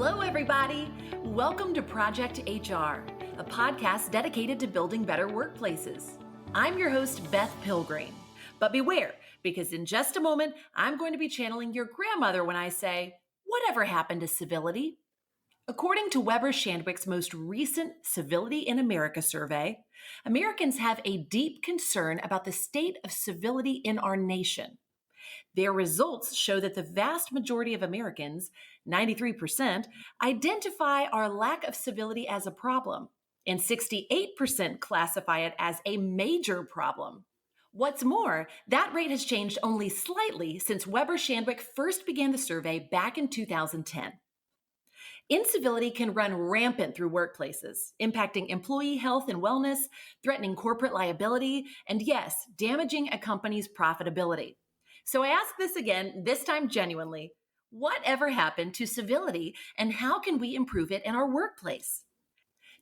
Hello, everybody. Welcome to Project HR, a podcast dedicated to building better workplaces. I'm your host, Beth Pilgreen. But beware, because in just a moment, I'm going to be channeling your grandmother when I say, whatever happened to civility? According to Weber Shandwick's most recent Civility in America survey, Americans have a deep concern about the state of civility in our nation. Their results show that the vast majority of Americans, 93%, identify our lack of civility as a problem, and 68% classify it as a major problem. What's more, that rate has changed only slightly since Weber Shandwick first began the survey back in 2010. Incivility can run rampant through workplaces, impacting employee health and wellness, threatening corporate liability, and yes, damaging a company's profitability. So I ask this again, this time genuinely. Whatever happened to civility, and how can we improve it in our workplace?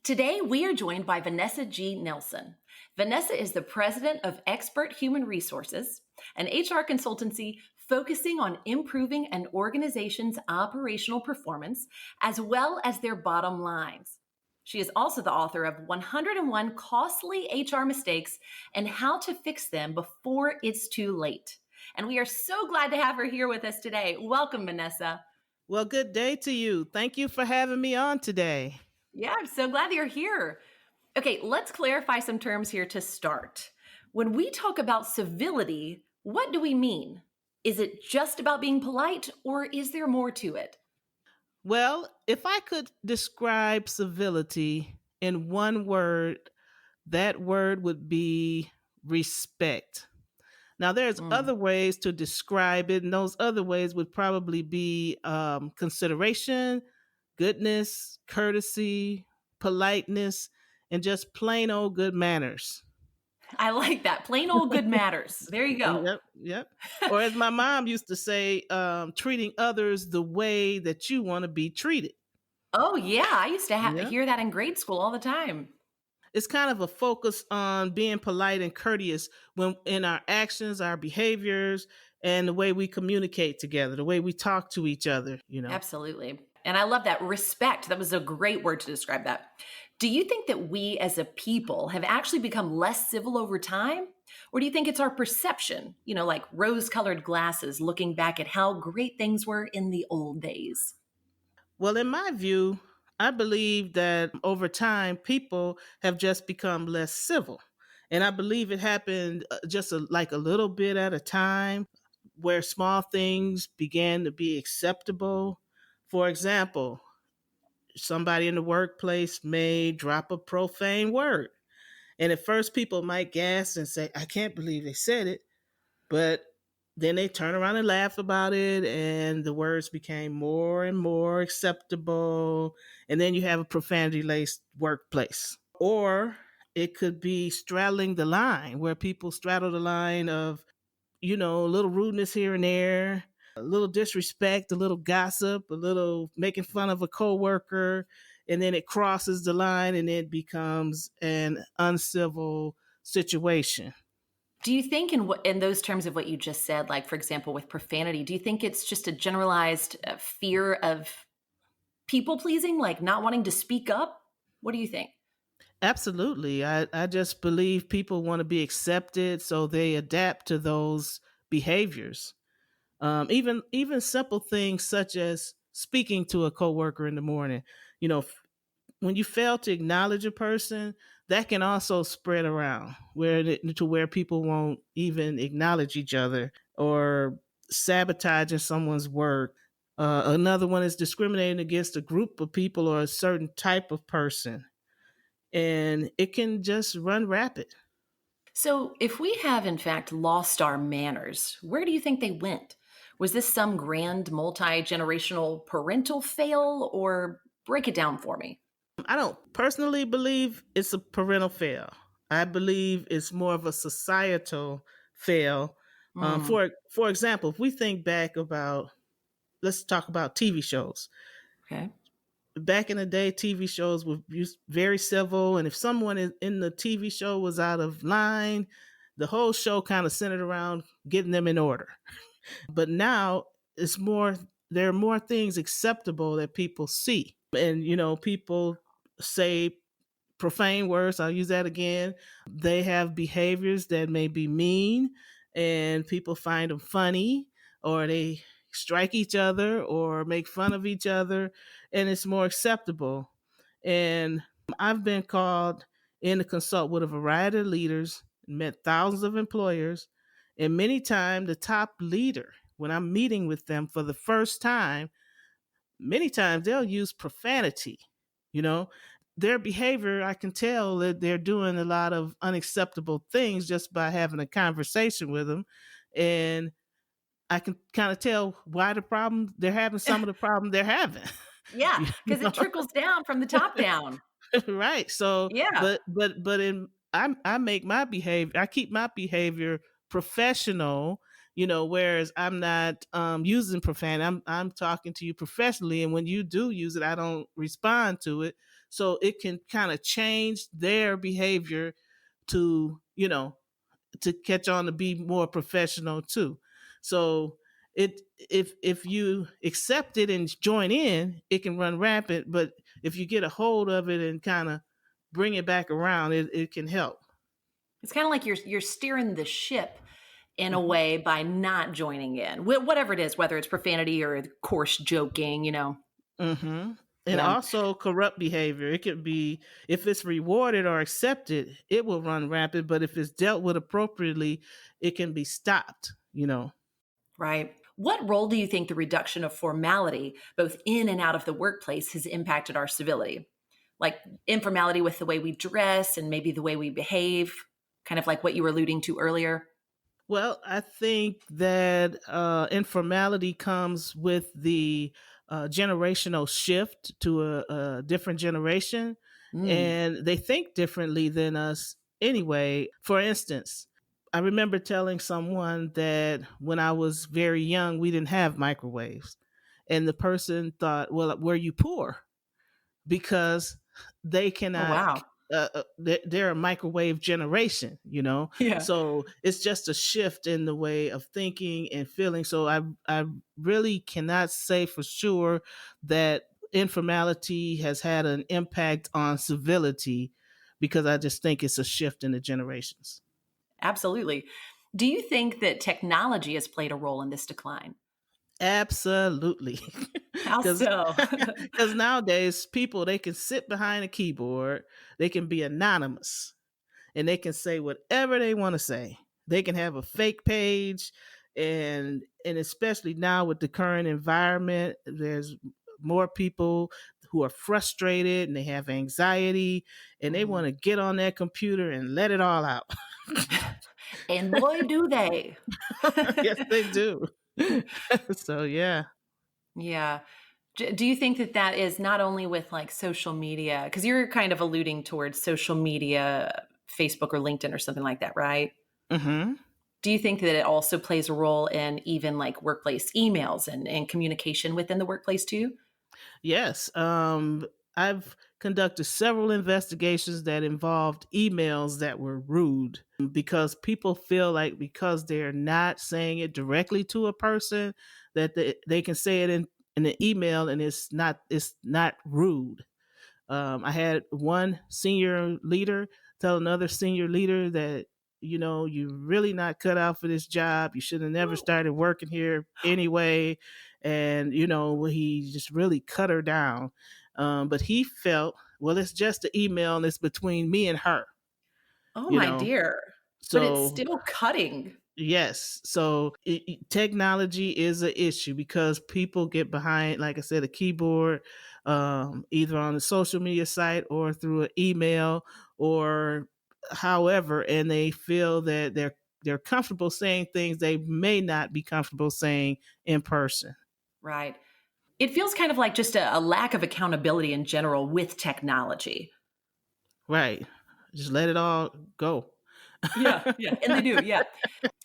Today, we are joined by Vanessa G. Nelson. Vanessa is the president of Expert Human Resources, an HR consultancy focusing on improving an organization's operational performance as well as their bottom lines. She is also the author of 101 Costly HR Mistakes and How to Fix Them Before It's Too Late. And we are so glad to have her here with us today. Welcome, Vanessa. Well, good day to you. Thank you for having me on today. Yeah, I'm so glad you're here. Okay, let's clarify some terms here to start. When we talk about civility, what do we mean? Is it just about being polite, or is there more to it? Well, if I could describe civility in one word, that word would be respect. Now, there's other ways to describe it, and those other ways would probably be consideration, goodness, courtesy, politeness, and just plain old good manners. I like that. Plain old good matters. There you go. Yep. Or as my mom used to say, treating others the way that you want to be treated. Oh, yeah. I used to Yep. hear that in grade school all the time. It's kind of a focus on being polite and courteous when in our actions, our behaviors, and the way we communicate together, the way we talk to each other. Absolutely. And I love that. Respect. That was a great word to describe that. Do you think that we as a people have actually become less civil over time? Or do you think it's our perception, like rose colored glasses looking back at how great things were in the old days? Well, in my view, I believe that over time, people have just become less civil. And I believe it happened like a little bit at a time where small things began to be acceptable. For example, somebody in the workplace may drop a profane word. And at first, people might gasp and say, I can't believe they said it. But then they turn around and laugh about it, and the words became more and more acceptable. And then you have a profanity laced workplace. Or it could be straddling the line, where people straddle the line of, a little rudeness here and there, a little disrespect, a little gossip, a little making fun of a coworker, and then it crosses the line and it becomes an uncivil situation. Do you think in those terms of what you just said, like, for example, with profanity, do you think it's just a generalized fear of people pleasing, like not wanting to speak up? What do you think? Absolutely. I just believe people want to be accepted, so they adapt to those behaviors. Even simple things such as speaking to a coworker in the morning. When you fail to acknowledge a person, that can also spread around to where people won't even acknowledge each other or sabotaging someone's work. Another one is discriminating against a group of people or a certain type of person, and it can just run rapid. So, if we have in fact lost our manners, where do you think they went? Was this some grand multi generational parental fail, or break it down for me? I don't personally believe it's a parental fail. I believe it's more of a societal fail. Mm, For example, if we think back about, let's talk about TV shows. okay. Back in the day, TV shows were very civil, and if someone in the TV show was out of line, the whole show kind of centered around getting them in order. But now it's more there are more things acceptable that people see. And, people say profane words. I'll use that again. They have behaviors that may be mean, and people find them funny, or they strike each other or make fun of each other, and it's more acceptable. And I've been called in to consult with a variety of leaders, met thousands of employers, and many times the top leader, when I'm meeting with them for the first time, many times they'll use profanity. You know, their behavior, I can tell that they're doing a lot of unacceptable things just by having a conversation with them. And I can kind of tell why the problem they're having, some of the problem they're having. Yeah, You because know? it trickles down from the top down. Right. So, Yeah. I make my behavior, I keep my behavior professional, whereas I'm not using profanity. I'm talking to you professionally, and when you do use it, I don't respond to it. So it can kind of change their behavior to, to catch on to be more professional too. So if you accept it and join in, it can run rampant. But if you get a hold of it and kind of bring it back around, it can help. It's kind of like you're steering the ship in a Mhm. way by not joining in. Whatever it is, whether it's profanity or coarse joking. Mm-hmm. And Yeah. also corrupt behavior. It could be, if it's rewarded or accepted, it will run rampant. But if it's dealt with appropriately, it can be stopped. Right. What role do you think the reduction of formality, both in and out of the workplace, has impacted our civility? Like informality with the way we dress and maybe the way we behave, kind of like what you were alluding to earlier. Well, I think that informality comes with the generational shift to a different generation, Mm. and they think differently than us anyway. For instance, I remember telling someone that when I was very young, we didn't have microwaves. And the person thought, well, were you poor? Because they Oh, cannot wow. they're a microwave generation. Yeah. So it's just a shift in the way of thinking and feeling. So I really cannot say for sure that informality has had an impact on civility, because I just think it's a shift in the generations. Absolutely. Do you think that technology has played a role in this decline? Absolutely. How because so? because nowadays people, they can sit behind a keyboard, they can be anonymous, and they can say whatever they want to say. They can have a fake page, and especially now with the current environment, there's more people who are frustrated and they have anxiety, and they Mhm. want to get on their computer and let it all out. And boy, do they. Yes, they do. So yeah. Yeah. Do you think that that is not only with like social media? Because you're kind of alluding towards social media, Facebook or LinkedIn or something like that, right? Hmm. Do you think that it also plays a role in even like workplace emails and communication within the workplace too? Yes. I've conducted several investigations that involved emails that were rude, because people feel like because they're not saying it directly to a person, that they can say it in an email, and it's not rude. I had one senior leader tell another senior leader that, you're really not cut out for this job. You should have never Whoa. started working here anyway. And, he just really cut her down. But he felt, well, it's just an email and it's between me and her, Oh you my know. dear. But it's So still cutting. yes. So technology is an issue because people get behind, like I said, a keyboard, either on the social media site or through an email or however, and they feel that they're comfortable saying things they may not be comfortable saying in person. Right. It feels kind of like just a lack of accountability in general with technology. Right. Just let it all go. Yeah, yeah, and they do, yeah.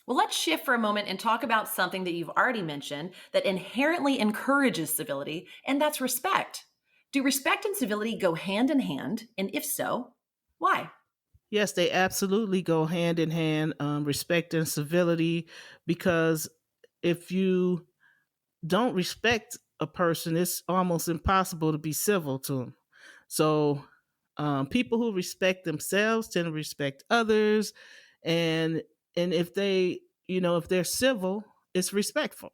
Well, let's shift for a moment and talk about something that you've already mentioned that inherently encourages civility, and that's respect. Do respect and civility go hand in hand? And if so, why? Yes, they absolutely go hand in hand, respect and civility, because if you don't respect a person, it's almost impossible to be civil to them. So people who respect themselves tend to respect others, and if they, if they're civil, it's respectful.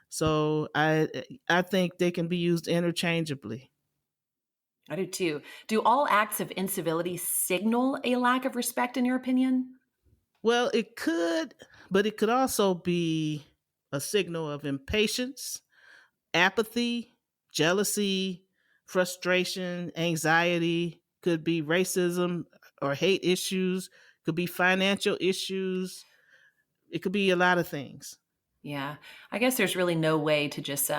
So I think they can be used interchangeably. I do too. Do all acts of incivility signal a lack of respect, in your opinion? Well, it could, but it could also be a signal of impatience, apathy, jealousy, frustration, anxiety, could be racism or hate issues, could be financial issues, it could be a lot of things. Yeah. I guess there's really no way to just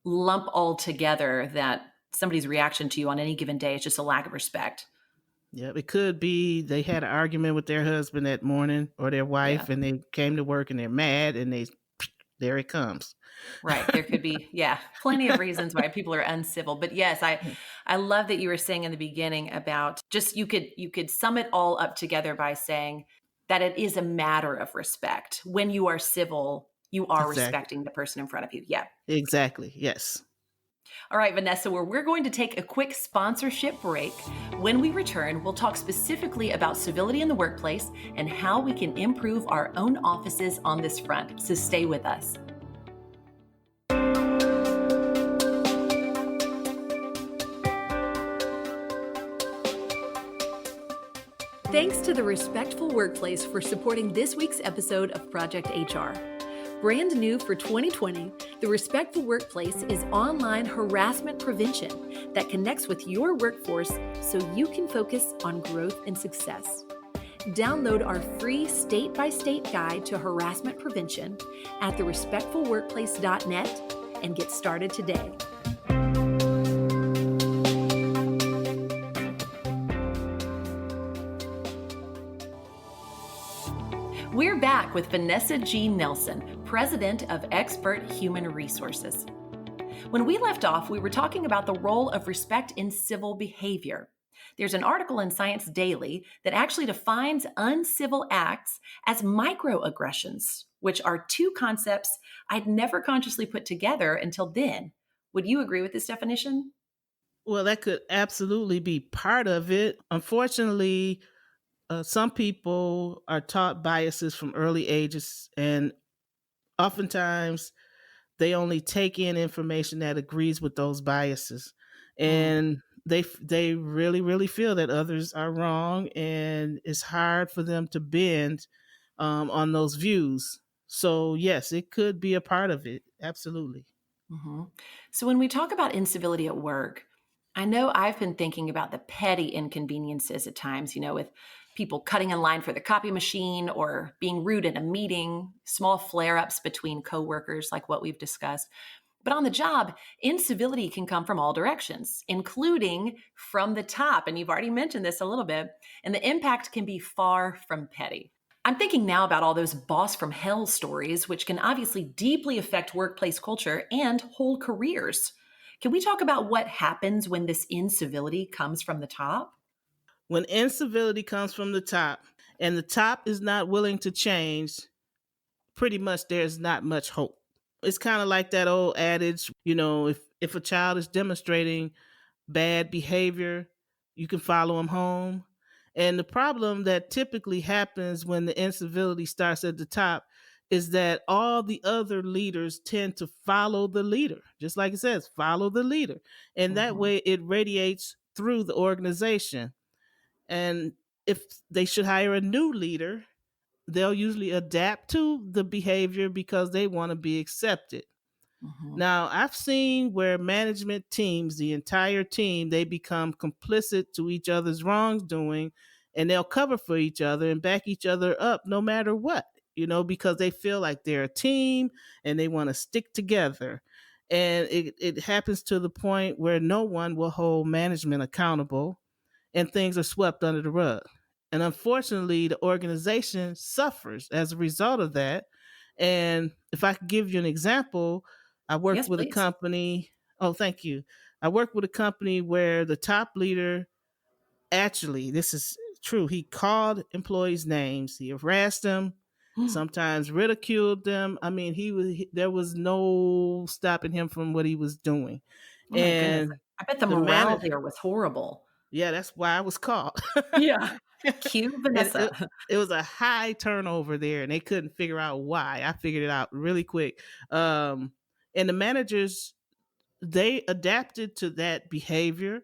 lump all together that somebody's reaction to you on any given day is just a lack of respect. Yeah, it could be they had an argument with their husband that morning or their Yeah. wife, and they came to work and they're mad, and there it comes. Right. There could be, yeah, plenty of reasons why people are uncivil. But yes, I love that you were saying in the beginning about just you could sum it all up together by saying that it is a matter of respect. When you are civil, you are Exactly. respecting the person in front of you. Yeah. Exactly. Yes. All right, Vanessa, we're going to take a quick sponsorship break. When we return, we'll talk specifically about civility in the workplace and how we can improve our own offices on this front. So stay with us. Thanks to the Respectful Workplace for supporting this week's episode of Project HR. Brand new for 2020, the Respectful Workplace is online harassment prevention that connects with your workforce so you can focus on growth and success. Download our free state-by-state guide to harassment prevention at therespectfulworkplace.net and get started today. We're back with Vanessa G. Nelson, President of Expert Human Resources. When we left off, we were talking about the role of respect in civil behavior. There's an article in Science Daily that actually defines uncivil acts as microaggressions, which are two concepts I'd never consciously put together until then. Would you agree with this definition? Well, that could absolutely be part of it. Unfortunately, some people are taught biases from early ages, and oftentimes they only take in information that agrees with those biases, Mm. and they really feel that others are wrong, and it's hard for them to bend on those views. So yes, it could be a part of it. Absolutely. Mhm. So when we talk about incivility at work, I know I've been thinking about the petty inconveniences at times, with people cutting in line for the copy machine or being rude in a meeting, small flare ups between coworkers, like what we've discussed. But on the job, incivility can come from all directions, including from the top. And you've already mentioned this a little bit. And the impact can be far from petty. I'm thinking now about all those boss from hell stories, which can obviously deeply affect workplace culture and whole careers. Can we talk about what happens when this incivility comes from the top? When incivility comes from the top and the top is not willing to change, pretty much there's not much hope. It's kind of like that old adage, if a child is demonstrating bad behavior, you can follow them home. And the problem that typically happens when the incivility starts at the top is that all the other leaders tend to follow the leader. Just like it says, follow the leader. And that Mhm. way it radiates through the organization. And if they should hire a new leader, they'll usually adapt to the behavior because they want to be accepted. Mhm. Now, I've seen where management teams, the entire team, they become complicit to each other's wrongdoing, and they'll cover for each other and back each other up no matter what, because they feel like they're a team and they want to stick together. And it happens to the point where no one will hold management accountable, and things are swept under the rug. And unfortunately, the organization suffers as a result of that. And if I could give you an example, I worked Yes, with a please. company. Oh, thank you. I worked with a company where the top leader, actually, this is true, he called employees' names, he harassed them, sometimes ridiculed them. I mean, there was no stopping him from what he was doing. Oh my goodness. And I bet the the morale manager, there was horrible. yeah, that's why I was called. Yeah. Cue And Vanessa. it was a high turnover there, and they couldn't figure out why. I figured it out really quick. Um, and the managers, they adapted to that behavior,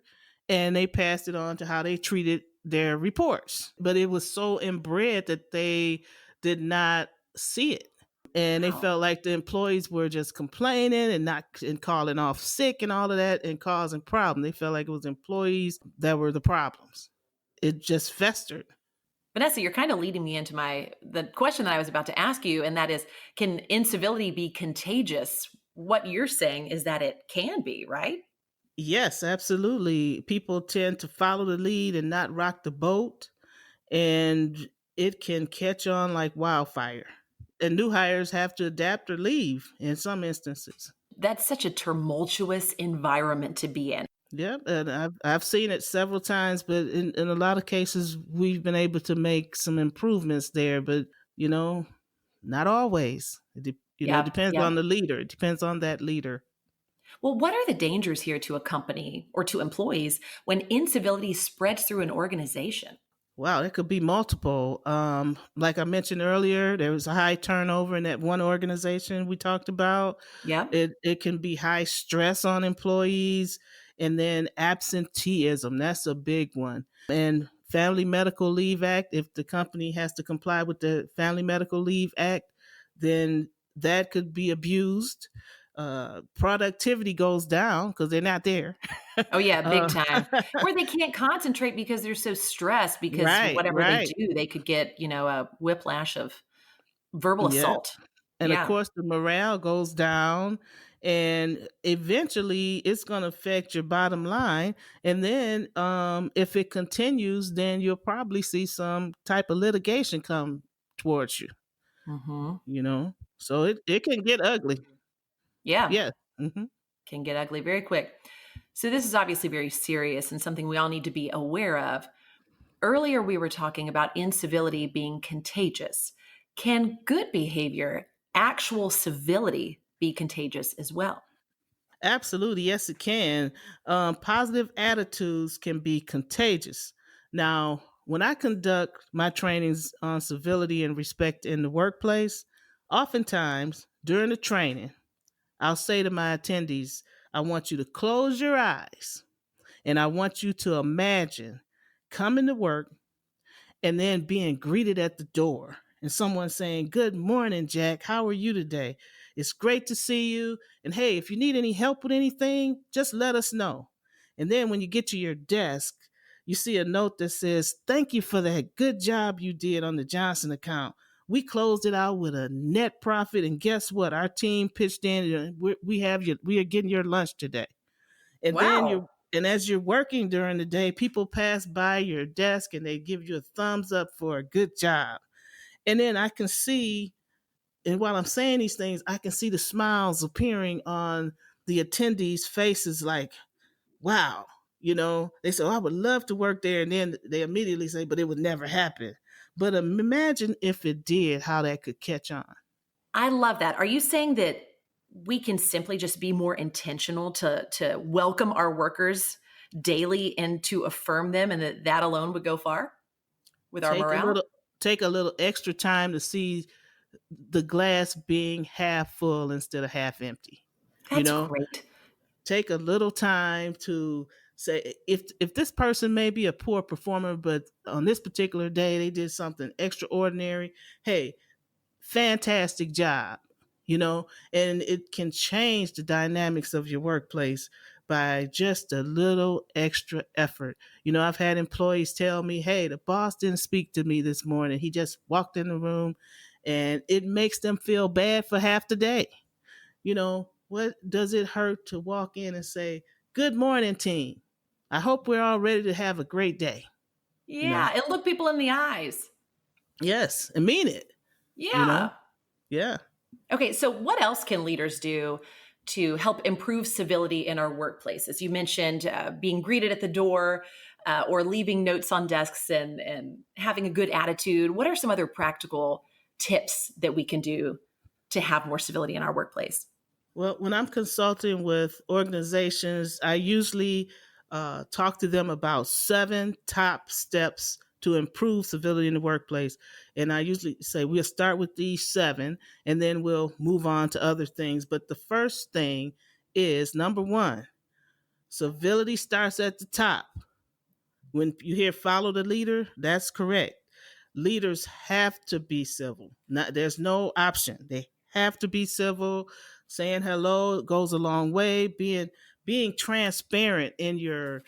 and they passed it on to how they treated their reports. But it was so inbred that they did not see it. And they Wow. felt like the employees were just complaining and not and calling off sick and all of that and causing problems. They felt like it was employees that were the problems. It just festered. Vanessa, you're kind of leading me into the question that I was about to ask you, and that is, can incivility be contagious? What you're saying is that it can be, right? Yes, absolutely. People tend to follow the lead and not rock the boat, and it can catch on like wildfire. And new hires have to adapt or leave in some instances. That's such a tumultuous environment to be in. Yep, and I've seen it several times, but in a lot of cases we've been able to make some improvements there. But you know, not always. It Yep. depends Yep. on the leader. It depends on that leader. Well, what are the dangers here to a company or to employees when incivility spreads through an organization? Wow, it could be multiple. Like I mentioned earlier, there was a high turnover in that one organization we talked about. Yep. It can be high stress on employees, and then absenteeism. That's a big one. And Family Medical Leave Act. If the company has to comply with the Family Medical Leave Act, then that could be abused. Productivity goes down because they're not there. Oh yeah, big uh, time. Or they can't concentrate because they're so stressed because right, whatever they right. do, they could get, a whiplash of verbal Yeah. assault. And of Yeah. course, the morale goes down, and eventually it's going to affect your bottom line. And then, if it continues, then you'll probably see some type of litigation come towards you, Mhm. So it can get ugly. Yeah, Yeah. Hmm. can get ugly very quick. So this is obviously very serious and something we all need to be aware of. Earlier we were talking about incivility being contagious. Can good behavior, actual civility, be contagious as well? Absolutely. Yes, it can. Positive attitudes can be contagious. Now, when I conduct my trainings on civility and respect in the workplace, oftentimes during the training, I'll say to my attendees, I want you to close your eyes and I want you to imagine coming to work and then being greeted at the door and someone saying, "Good morning, Jack. How are you today? It's great to see you. And hey, if you need any help with anything, just let us know." And then when you get to your desk, you see a note that says, "Thank you for that good job you did on the Johnson account. We closed it out with a net profit. And guess what? Our team pitched in. And we are getting your lunch today." And then Wow. and as you're working during the day, people pass by your desk and they give you a thumbs up for a good job. And then I can see, and while I'm saying these things, I can see the smiles appearing on the attendees' faces like, wow, they say, "Oh, I would love to work there." And then they immediately say, "But it would never happen." But imagine if it did, how that could catch on. I love that. Are you saying that we can simply just be more intentional to welcome our workers daily and to affirm them, and that alone would go far with our Take a morale? little take a little extra time to see the glass being half full instead of half empty. You That's know, great. take a little time to say, if this person may be a poor performer, but on this particular day they did something extraordinary. Hey, fantastic job. And it can change the dynamics of your workplace by just a little extra effort. I've had employees tell me, "Hey, the boss didn't speak to me this morning. He just walked in the room," and it makes them feel bad for half the day. What does it hurt to walk in and say, "Good morning, team. I hope we're all ready to have a great day." You Yeah, know, and look people in the eyes. yes, and mean it. You know, Yeah. yeah. Okay, so what else can leaders do to help improve civility in our workplaces? You mentioned being greeted at the door or leaving notes on desks and having a good attitude. What are some other practical tips that we can do to have more civility in our workplace? Well, when I'm consulting with organizations, I usually talk to them about 7 top steps to improve civility in the workplace. And I usually say we'll start with these 7 and then we'll move on to other things. But the first thing is number 1, civility starts at the top. When you hear follow the leader, that's correct. Leaders have to be civil. There's no option. They have to be civil. Saying hello goes a long way. Being transparent in your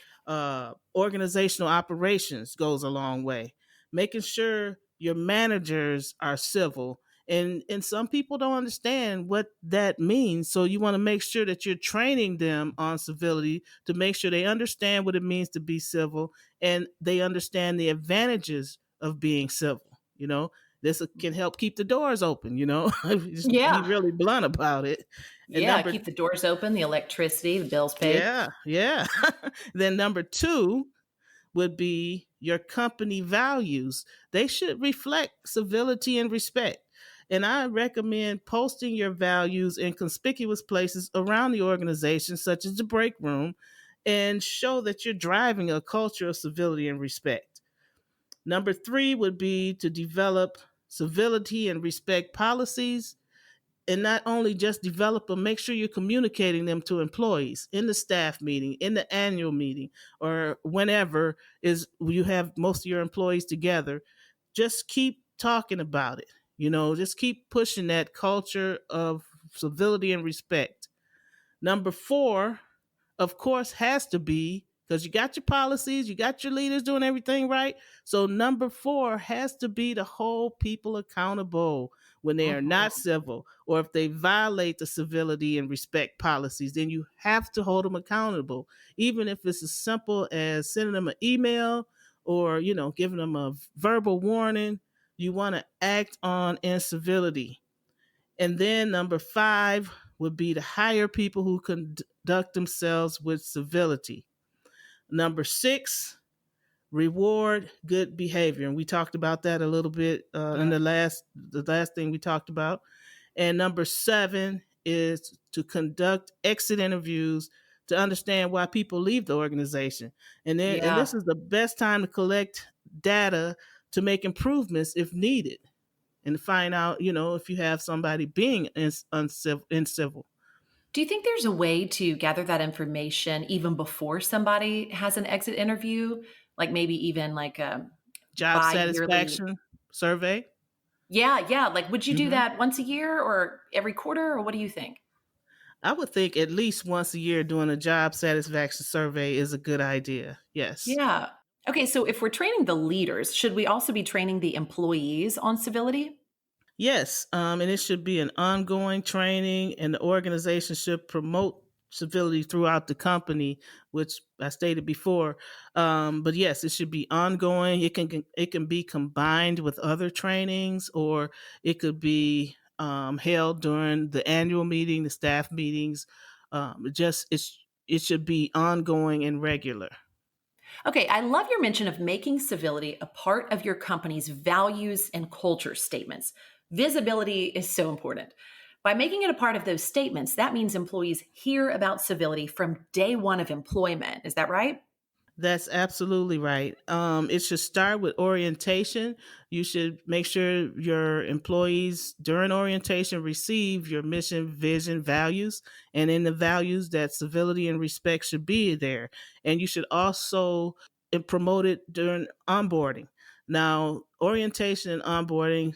organizational operations goes a long way. Making sure your managers are civil. And some people don't understand what that means. So you want to make sure that you're training them on civility to make sure they understand what it means to be civil and they understand the advantages of being civil. This can help keep the doors open. Just be Yeah. really blunt about it. And Yeah. number, Keep the doors open, the electricity, the bills paid. yeah, yeah. Then number 2 would be your company values. They should reflect civility and respect. And I recommend posting your values in conspicuous places around the organization, such as the break room, and show that you're driving a culture of civility and respect. Number 3 would be to develop civility and respect policies, and not only just develop them, make sure you're communicating them to employees in the staff meeting, in the annual meeting, or whenever is you have most of your employees together. Just keep talking about it. Just keep pushing that culture of civility and respect. Number 4, of course, has to be because you got your policies, you got your leaders doing everything right. So number 4 has to be to hold people accountable when they are not Mhm. civil, or if they violate the civility and respect policies, then you have to hold them accountable, even if it's as simple as sending them an email or giving them a verbal warning. You want to act on incivility. And then number 5 would be to hire people who conduct themselves with civility. Number 6, reward good behavior, and we talked about that a little bit in Mm. the last thing we talked about. And number 7 is to conduct exit interviews to understand why people leave the organization. And Yeah. this is the best time to collect data to make improvements if needed, and find out, if you have somebody being incivil. Do you think there's a way to gather that information even before somebody has an exit interview? Like maybe even like a Job bi-yearly. satisfaction survey. Yeah, yeah. Like, would you do hmm that once a year or every quarter, or what do you think? I would think at least once a year doing a job satisfaction survey is a good idea. Yes. Yeah. Okay, so if we're training the leaders, should we also be training the employees on civility? Yes, and it should be an ongoing training, and the organization should promote civility throughout the company, which I stated before. But yes, it should be ongoing. It can be combined with other trainings, or it could be held during the annual meeting, the staff meetings. It should be ongoing and regular. Okay, I love your mention of making civility a part of your company's values and culture statements. Visibility is so important. By making it a part of those statements, that means employees hear about civility from day one of employment. Is that right? That's absolutely right. It should start with orientation. You should make sure your employees during orientation receive your mission, vision, values, and in the values that civility and respect should be there. And you should also promote it during onboarding. Now, orientation and onboarding,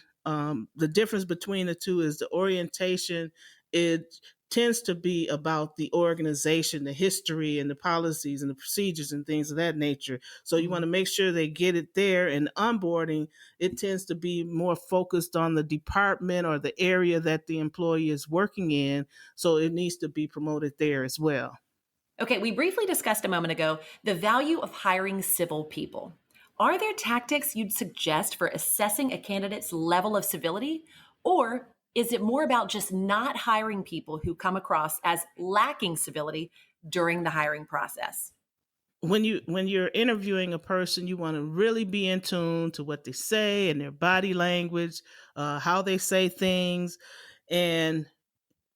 the difference between the two is the orientation, it tends to be about the organization, the history, and the policies and the procedures and things of that nature. So you want to make sure they get it there. And onboarding, it tends to be more focused on the department or the area that the employee is working in. So it needs to be promoted there as well. Okay, we briefly discussed a moment ago the value of hiring civil people. Are there tactics you'd suggest for assessing a candidate's level of civility? Or is it more about just not hiring people who come across as lacking civility during the hiring process? when you're interviewing a person, you want to really be in tune to what they say and their body language, how they say things, and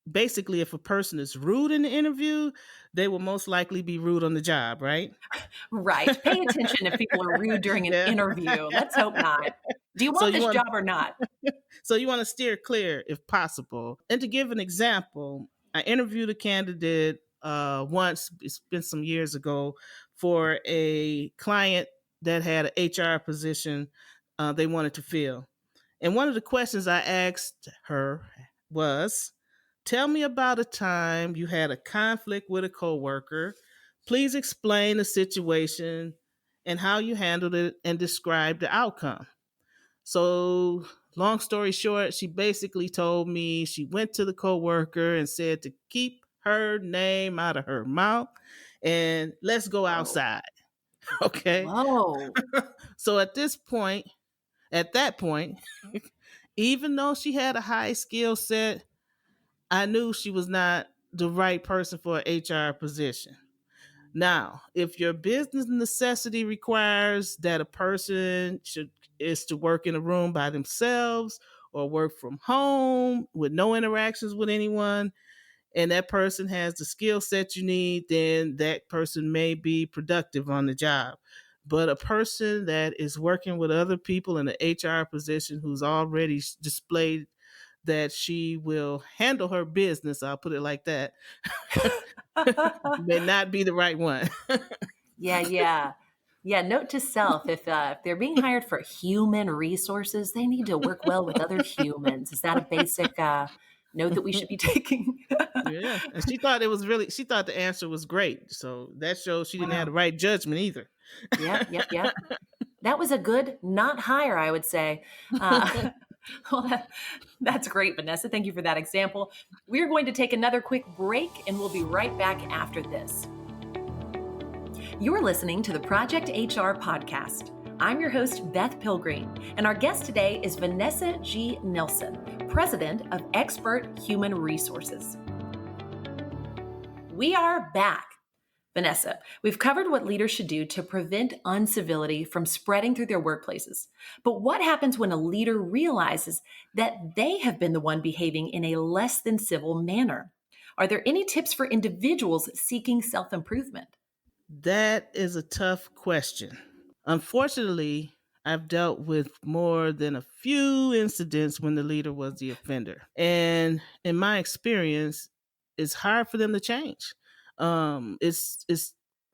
basically, if a person is rude in the interview, they will most likely be rude on the job, right? Right. Pay attention if people are rude during an Yeah. interview. Let's hope not. Do you so want you this want job or not? so you want to steer clear if possible. And to give an example, I interviewed a candidate once. It's been some years ago for a client that had an HR position they wanted to fill. And one of the questions I asked her was, "Tell me about a time you had a conflict with a coworker. Please explain the situation and how you handled it and describe the outcome." So, long story short, she basically told me she went to the coworker and said to keep her name out of her mouth and let's go Whoa. outside. Okay. Whoa. So at that point, even though she had a high skill set, I knew she was not the right person for an HR position. Now, if your business necessity requires that a person should is to work in a room by themselves or work from home with no interactions with anyone, and that person has the skill set you need, then that person may be productive on the job. But a person that is working with other people in an HR position who's already displayed that she will handle her business, I'll put it like that, may not be the right one. Yeah, yeah. Yeah, note to self, if they're being hired for human resources, they need to work well with other humans. Is that a basic, note that we should be taking? Yeah, and she thought the answer was great. So that shows she didn't have the Wow. right judgment either. Yep, yep, yep. That was a good not hire, I would say. Uh, well, that's great, Vanessa. Thank you for that example. We're going to take another quick break, and we'll be right back after this. You're listening to the Project HR podcast. I'm your host, Beth Pilgreen, and our guest today is Vanessa G. Nelson, President of Expert Human Resources. We are back. Vanessa, we've covered what leaders should do to prevent uncivility from spreading through their workplaces. But what happens when a leader realizes that they have been the one behaving in a less than civil manner? Are there any tips for individuals seeking self-improvement? That is a tough question. Unfortunately, I've dealt with more than a few incidents when the leader was the offender. And in my experience, it's hard for them to change.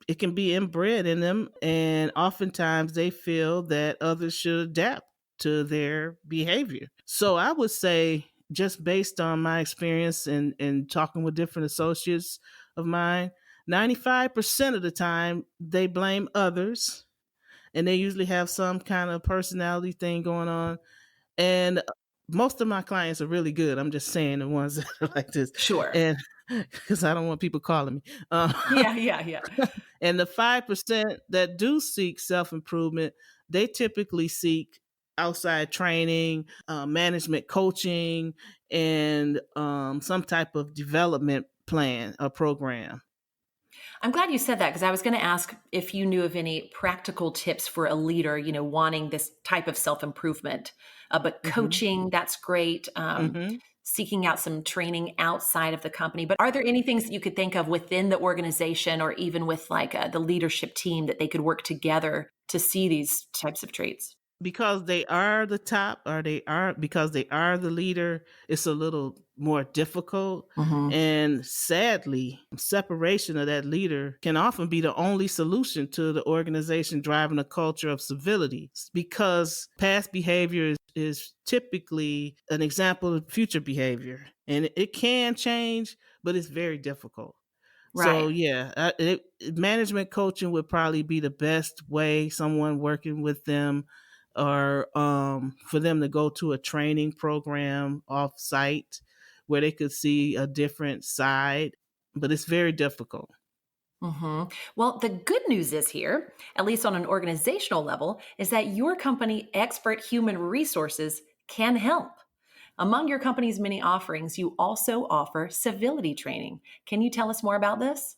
It can be inbred in them, and oftentimes they feel that others should adapt to their behavior. So I would say, just based on my experience and talking with different associates of mine, 95% of the time they blame others, and they usually have some kind of personality thing going on. And most of my clients are really good. I'm just saying the ones that are like this. Sure. And because I don't want people calling me. Yeah, yeah, yeah. And the 5% that do seek self improvement, they typically seek outside training, management coaching, and some type of development plan or program. I'm glad you said that because I was going to ask if you knew of any practical tips for a leader, wanting this type of self improvement. But Mm-hmm. coaching, that's great. Mm-hmm. Seeking out some training outside of the company. But are there any things that you could think of within the organization or even with like the leadership team that they could work together to see these types of traits? Because they are the top, or because they are the leader, it's a little more difficult. Hmm. And sadly, separation of that leader can often be the only solution to the organization driving a culture of civility, because past behavior is typically an example of future behavior, and it can change, but it's very difficult. So Right. yeah, management coaching would probably be the best way. Someone working with them, or for them to go to a training program off site where they could see a different side. But it's very difficult. Hmm. Well, the good news is here, at least on an organizational level, is that your company, Expert Human Resources, can help. Among your company's many offerings, you also offer civility training. Can you tell us more about this?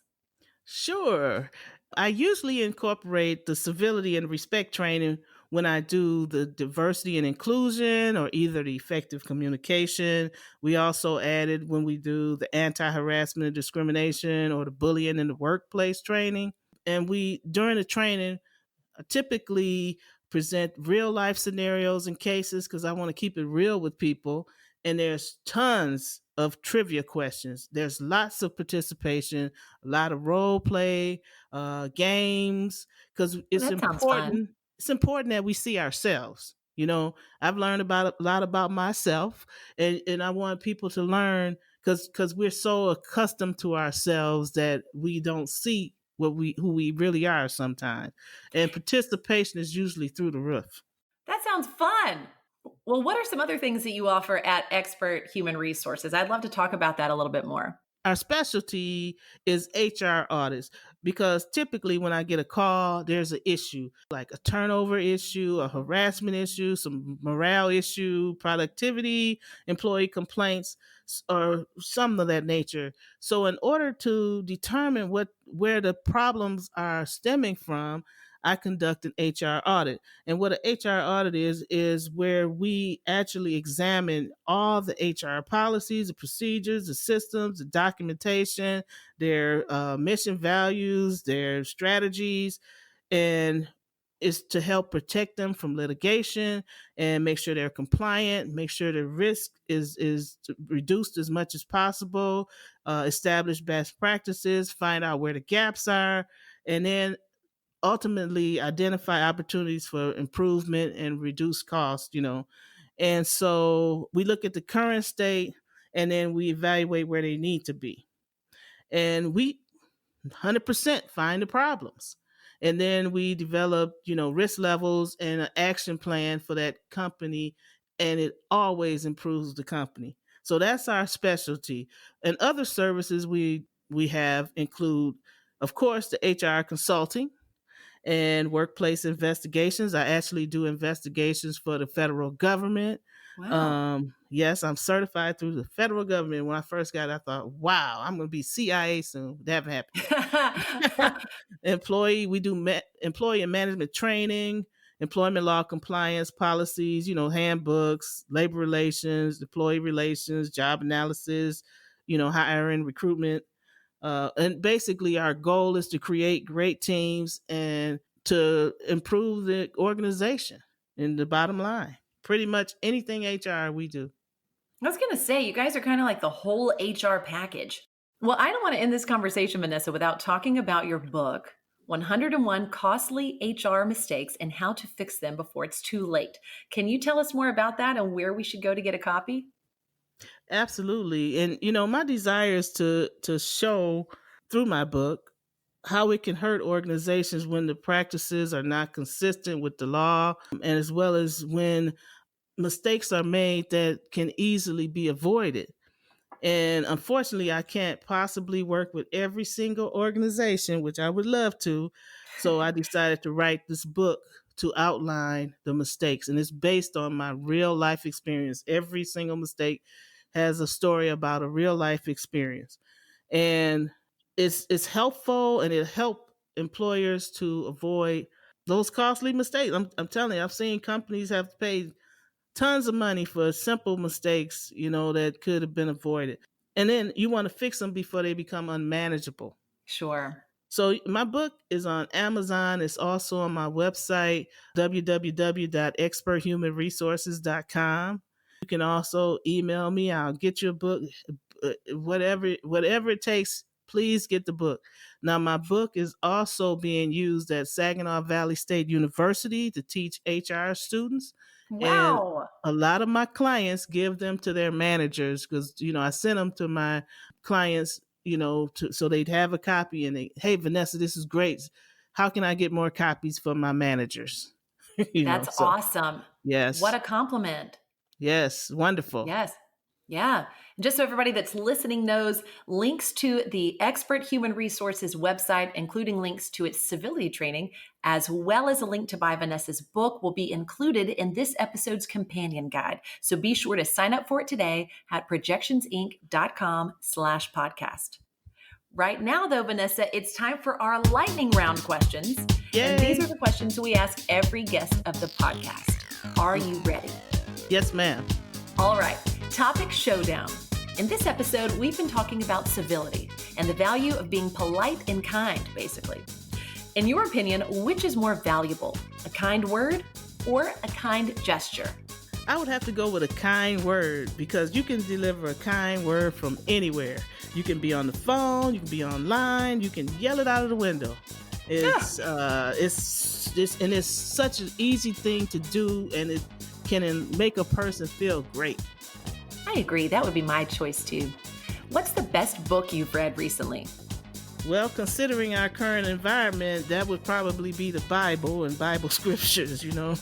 Sure. I usually incorporate the civility and respect training when I do the diversity and inclusion or either the effective communication. We also added when we do the anti-harassment and discrimination or the bullying in the workplace training. And we, during the training, typically present real life scenarios and cases because I want to keep it real with people. And there's tons of trivia questions. There's lots of participation, a lot of role play, games, because it's That sounds fun. important. It's important that we see ourselves. I've learned about a lot about myself, and I want people to learn because we're so accustomed to ourselves that we don't see who we really are sometimes. And participation is usually through the roof. That sounds fun. Well, what are some other things that you offer at Expert Human Resources? I'd love to talk about that a little bit more. Our specialty is HR audits because typically when I get a call, there's an issue like a turnover issue, a harassment issue, some morale issue, productivity, employee complaints, or some of that nature. So in order to determine where the problems are stemming from, I conduct an HR audit. And what an HR audit is where we actually examine all the HR policies, the procedures, the systems, the documentation, their mission values, their strategies, and is to help protect them from litigation and make sure they're compliant, make sure the risk is reduced as much as possible, establish best practices, find out where the gaps are, and then ultimately identify opportunities for improvement and reduce cost. And so we look at the current state and then we evaluate where they need to be. And we 100% find the problems. And then we develop, risk levels and an action plan for that company. And it always improves the company. So that's our specialty. And other services we have include, of course, the HR consulting and workplace investigations. I actually do investigations for the federal government. Wow. Yes, I'm certified through the federal government. When I first got it, I thought, wow, I'm going to be CIA soon. That haven't happened yet. We do employee and management training, employment law compliance policies, handbooks, labor relations, employee relations, job analysis, hiring, recruitment. And basically, our goal is to create great teams and to improve the organization. In the bottom line, pretty much anything HR we do. I was going to say, you guys are kind of like the whole HR package. Well, I don't want to end this conversation, Vanessa, without talking about your book, 101 Costly HR Mistakes and How to Fix Them Before It's Too Late. Can you tell us more about that and where we should go to get a copy? Absolutely. And my desire is to show through my book how it can hurt organizations when the practices are not consistent with the law, and as well as when mistakes are made that can easily be avoided. And unfortunately, I can't possibly work with every single organization, which I would love to. So I decided to write this book to outline the mistakes. And it's based on my real life experience. Every single mistake has a story about a real life experience. And it's helpful and it help employers to avoid those costly mistakes. I'm telling you, I've seen companies have to pay tons of money for simple mistakes, that could have been avoided. And then you want to fix them before they become unmanageable. Sure. So my book is on Amazon. It's also on my website, www.experthumanresources.com. You can also email me. I'll get you a book, whatever it takes. Please get the book. Now, my book is also being used at Saginaw Valley State University to teach HR students. And Wow. a lot of my clients give them to their managers because, I send them to my clients, so they'd have a copy and hey, Vanessa, this is great. How can I get more copies for my managers? That's So awesome. What yes, a compliment. yes, wonderful. Yes. Yeah. Just so everybody that's listening knows, links to the Expert Human Resources website, including links to its civility training, as well as a link to buy Vanessa's book, will be included in this episode's companion guide. So be sure to sign up for it today at projectionsinc.com/podcast. Right now, though, Vanessa, it's time for our lightning round questions. Yay. And these are the questions we ask every guest of the podcast. Are you ready? Yes, ma'am. All right. Topic showdown. In this episode, we've been talking about civility and the value of being polite and kind, basically. In your opinion, which is more valuable, a kind word or a kind gesture? I would have to go with a kind word because you can deliver a kind word from anywhere. You can be on the phone, you can be online, you can yell it out of the window. It's such an easy thing to do, and it can make a person feel great. I agree. That would be my choice too. What's the best book you've read recently? Well, considering our current environment, that would probably be the Bible and Bible scriptures, you know.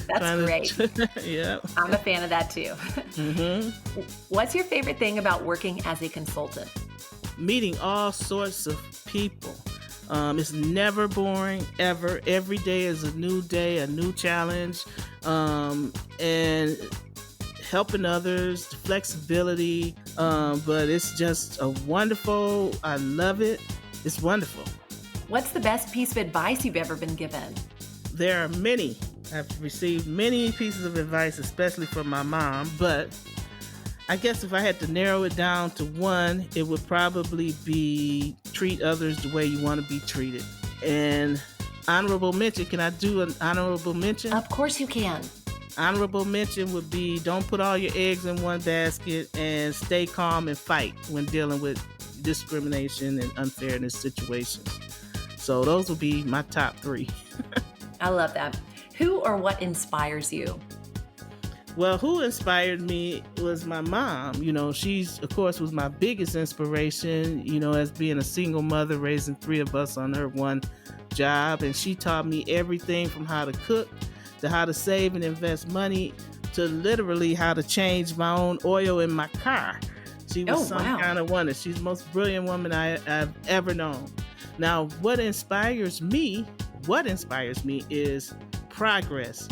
That's great. Yeah. I'm a fan of that too. Mm-hmm. What's your favorite thing about working as a consultant? Meeting all sorts of people. It's never boring, ever. Every day is a new day, a new challenge, and helping others, the flexibility, but it's just I love it. It's wonderful. What's the best piece of advice you've ever been given? There are many. I've received many pieces of advice, especially from my mom, but I guess if I had to narrow it down to one, it would probably be treat others the way you want to be treated. And honorable mention, can I do an honorable mention? Of course you can. Honorable mention would be don't put all your eggs in one basket and stay calm and fight when dealing with discrimination and unfairness situations. So those would be my top three. I love that. Who or what inspires you? Well, who inspired me was my mom. You know, she's, of course, was my biggest inspiration, you know, as being a single mother, raising three of us on her one job. And she taught me everything from how to cook to how to save and invest money to literally how to change my own oil in my car. She was kind of wonder. She's the most brilliant woman I've ever known. Now, what inspires me is progress.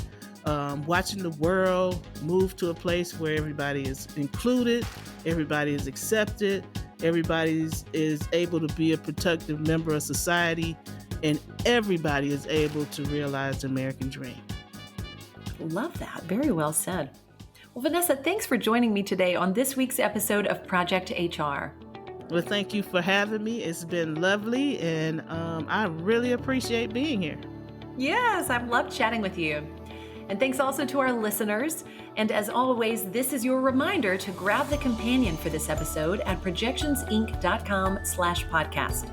Watching the world move to a place where everybody is included, everybody is accepted, everybody is able to be a productive member of society, and everybody is able to realize the American dream. Love that. Very well said. Well, Vanessa, thanks for joining me today on this week's episode of Project HR. Well, thank you for having me. It's been lovely, and I really appreciate being here. Yes, I've loved chatting with you. And thanks also to our listeners. And as always, this is your reminder to grab the companion for this episode at projectionsinc.com/podcast.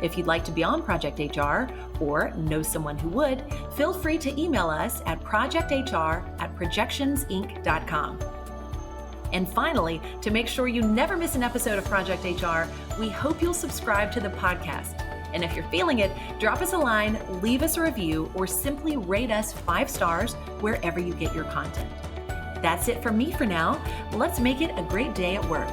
If you'd like to be on Project HR or know someone who would, feel free to email us at projecthr@projectionsinc.com. And finally, to make sure you never miss an episode of Project HR, we hope you'll subscribe to the podcast. And if you're feeling it, drop us a line, leave us a review, or simply rate us 5 stars wherever you get your content. That's it from me for now. Let's make it a great day at work.